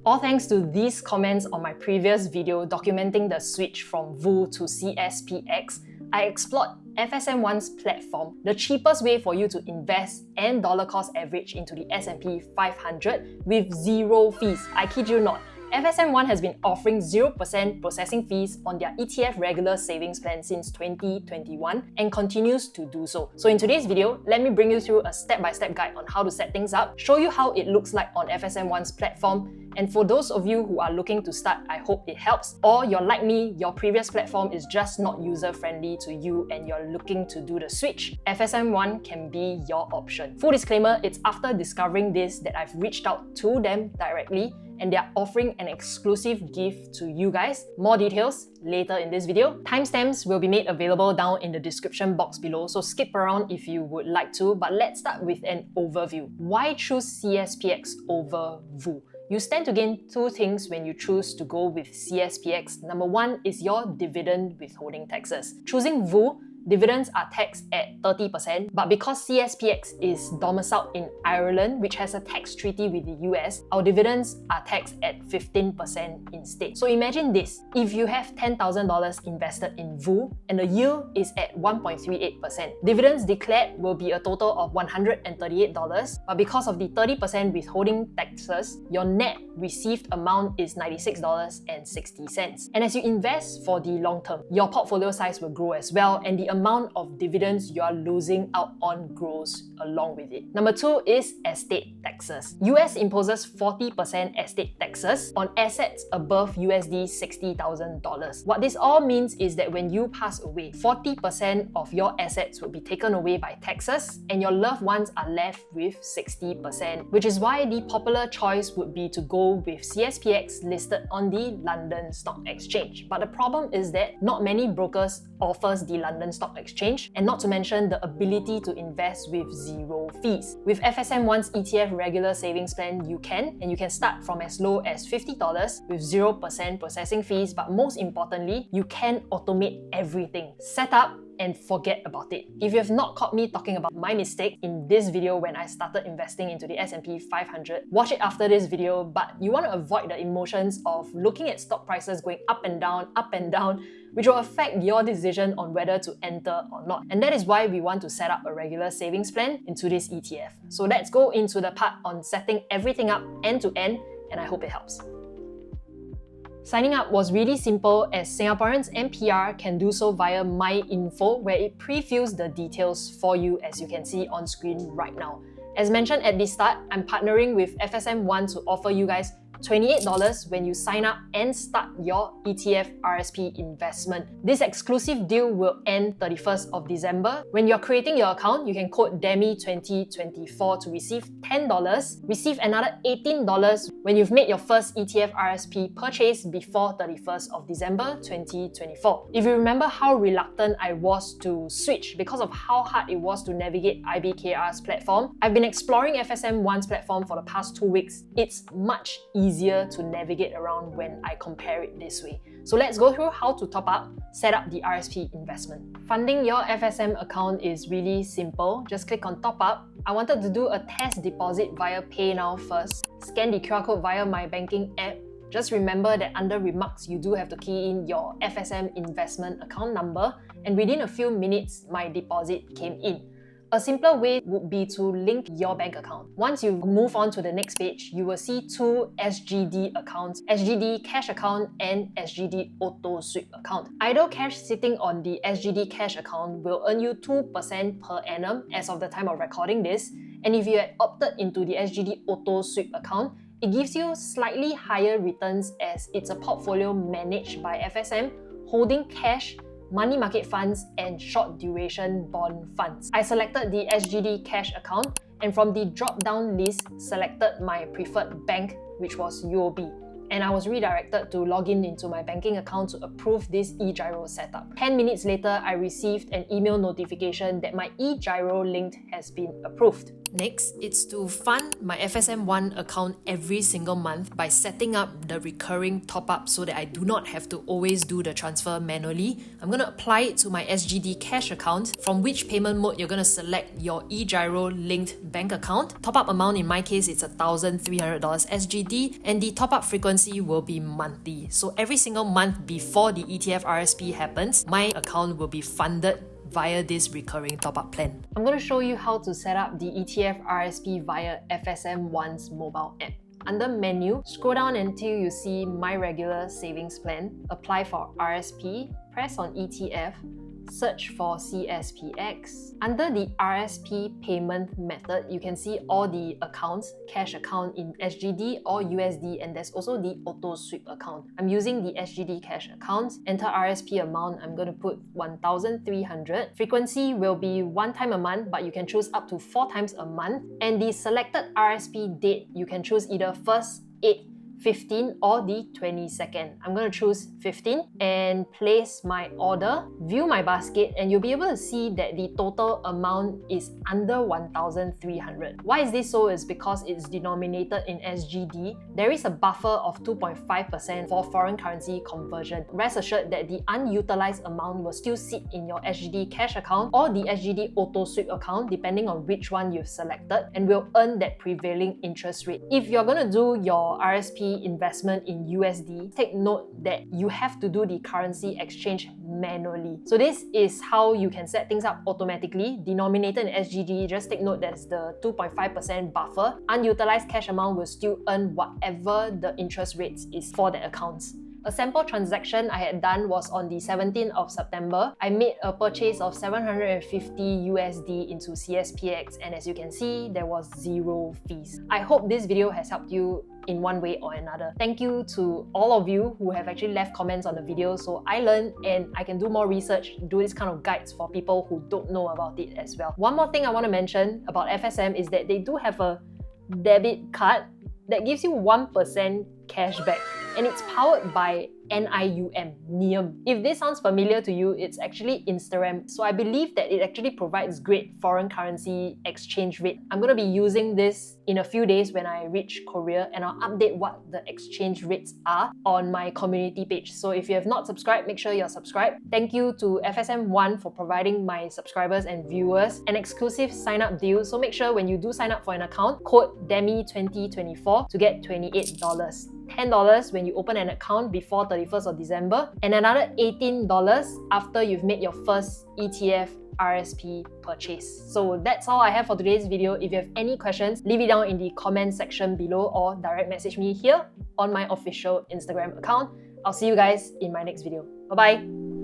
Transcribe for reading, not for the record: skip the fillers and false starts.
All thanks to these comments on my previous video documenting the switch from VU to CSPX, I explored FSMOne's platform, the cheapest way for you to invest and dollar cost average into the S&P 500 with zero fees. I kid you not. FSMOne has been offering 0% processing fees on their ETF regular savings plan since 2021 and continues to do so. So in today's video, let me bring you through a step-by-step guide on how to set things up, show you how it looks like on FSMOne's platform, and for those of you who are looking to start, I hope it helps. Or you're like me, your previous platform is just not user-friendly to you and you're looking to do the switch, FSMOne can be your option. Full disclaimer, it's after discovering this that I've reached out to them directly and they're offering an exclusive gift to you guys. More details later in this video. Timestamps will be made available down in the description box below, so skip around if you would like to, but let's start with an overview. Why choose CSPX over VU? You stand to gain two things when you choose to go with CSPX. Number one is your dividend withholding taxes. Choosing VU, dividends are taxed at 30%, but because CSPX is domiciled in Ireland, which has a tax treaty with the US, our dividends are taxed at 15% instead. So imagine this, if you have $10,000 invested in VU and the yield is at 1.38%, dividends declared will be a total of $138, but because of the 30% withholding taxes, your net received amount is $96.60. And as you invest for the long term, your portfolio size will grow as well, and the amount of dividends you are losing out on grows along with it. Number two is estate taxes. US imposes 40% estate taxes on assets above USD $60,000. What this all means is that when you pass away, 40% of your assets will be taken away by taxes and your loved ones are left with 60%, which is why the popular choice would be to go with CSPX listed on the London Stock Exchange. But the problem is that not many brokers offers the London Stock Exchange, and not to mention the ability to invest with zero fees. With FSMOne's ETF regular savings plan, you can start from as low as $50 with 0% processing fees, but most importantly, you can automate everything. Set up and forget about it. If you have not caught me talking about my mistake in this video when I started investing into the S&P 500, watch it after this video, but you want to avoid the emotions of looking at stock prices going up and down, which will affect your decision on whether to enter or not. And that is why we want to set up a regular savings plan into this ETF. So let's go into the part on setting everything up end to end, and I hope it helps. Signing up was really simple as Singaporeans and PR can do so via My Info, where it pre-fills the details for you as you can see on screen right now. As mentioned at the start, I'm partnering with FSMOne to offer you guys $28 when you sign up and start your ETF RSP investment. This exclusive deal will end 31st of December. When you're creating your account, you can code DEMI2024 to receive $10, receive another $18 when you've made your first ETF RSP purchase before 31st of December 2024. If you remember how reluctant I was to switch because of how hard it was to navigate IBKR's platform, I've been exploring FSMOne's platform for the past 2 weeks. It's much easier to navigate around when I compare it this way. So let's go through how to top up, set up the RSP investment. Funding your FSM account is really simple. Just click on top up. I wanted to do a test deposit via PayNow first. Scan the QR code via my banking app. Just remember that under remarks, you do have to key in your FSM investment account number, and within a few minutes, my deposit came in. A simpler way would be to link your bank account. Once you move on to the next page, you will see two SGD accounts, SGD Cash Account and SGD Auto Sweep Account. Idle cash sitting on the SGD Cash Account will earn you 2% per annum as of the time of recording this, and if you had opted into the SGD Auto Sweep Account, it gives you slightly higher returns as it's a portfolio managed by FSM, holding cash, money market funds, and short duration bond funds. I selected the SGD Cash Account and from the drop-down list selected my preferred bank, which was UOB. And I was redirected to log in into my banking account to approve this eGiro setup. 10 minutes later, I received an email notification that my eGiro link has been approved. Next, it's to fund my FSMOne account every single month by setting up the recurring top-up so that I do not have to always do the transfer manually. I'm going to apply it to my SGD cash account, from which payment mode you're going to select your eGiro linked bank account. Top-up amount in my case, it's $1,300 SGD, and the top-up frequency will be monthly. So every single month before the ETF RSP happens, my account will be funded via this recurring top-up plan. I'm going to show you how to set up the ETF RSP via FSMOne's mobile app. Under Menu, scroll down until you see My Regular Savings Plan, apply for RSP, press on ETF, search for CSPX. Under the RSP payment method, you can see all the accounts, cash account in SGD or USD, and there's also the auto sweep account. I'm using the SGD cash account. Enter RSP amount, I'm going to put 1,300. Frequency will be 1 time a month, but you can choose up to 4 times a month. And the selected RSP date, you can choose either 1st, 8th, 15 or the 22nd. I'm going to choose 15 and place my order, view my basket, and you'll be able to see that the total amount is under 1,300. Why is this so? Is because it's denominated in SGD. There is a buffer of 2.5% for foreign currency conversion. Rest assured that the unutilized amount will still sit in your SGD cash account or the SGD auto sweep account, depending on which one you've selected, and will earn that prevailing interest rate. If you're going to do your RSP investment in USD, take note that you have to do the currency exchange manually. So this is how you can set things up automatically. Denominated in SGD, just take note that's the 2.5% buffer. Unutilized cash amount will still earn whatever the interest rates is for the accounts. A sample transaction I had done was on the 17th of September. I made a purchase of 750 USD into CSPX, and as you can see, there was 0 fees. I hope this video has helped you in one way or another. Thank you to all of you who have actually left comments on the video, so I learned and I can do more research, do this kind of guides for people who don't know about it as well. One more thing I want to mention about FSM is that they do have a debit card that gives you 1% cashback, and it's powered by NIUM. If this sounds familiar to you, it's actually Instagram. So I believe that it actually provides great foreign currency exchange rate. I'm going to be using this in a few days when I reach Korea, and I'll update what the exchange rates are on my community page. So if you have not subscribed, make sure you're subscribed. Thank you to FSMOne for providing my subscribers and viewers an exclusive sign-up deal. So make sure when you do sign up for an account, code DEMI2024 to get $28. $10 when you open an account before 31st of December, and another $18 after you've made your first ETF RSP purchase. So that's all I have for today's video. If you have any questions, leave it down in the comment section below or direct message me here on my official Instagram account. I'll see you guys in my next video. Bye-bye!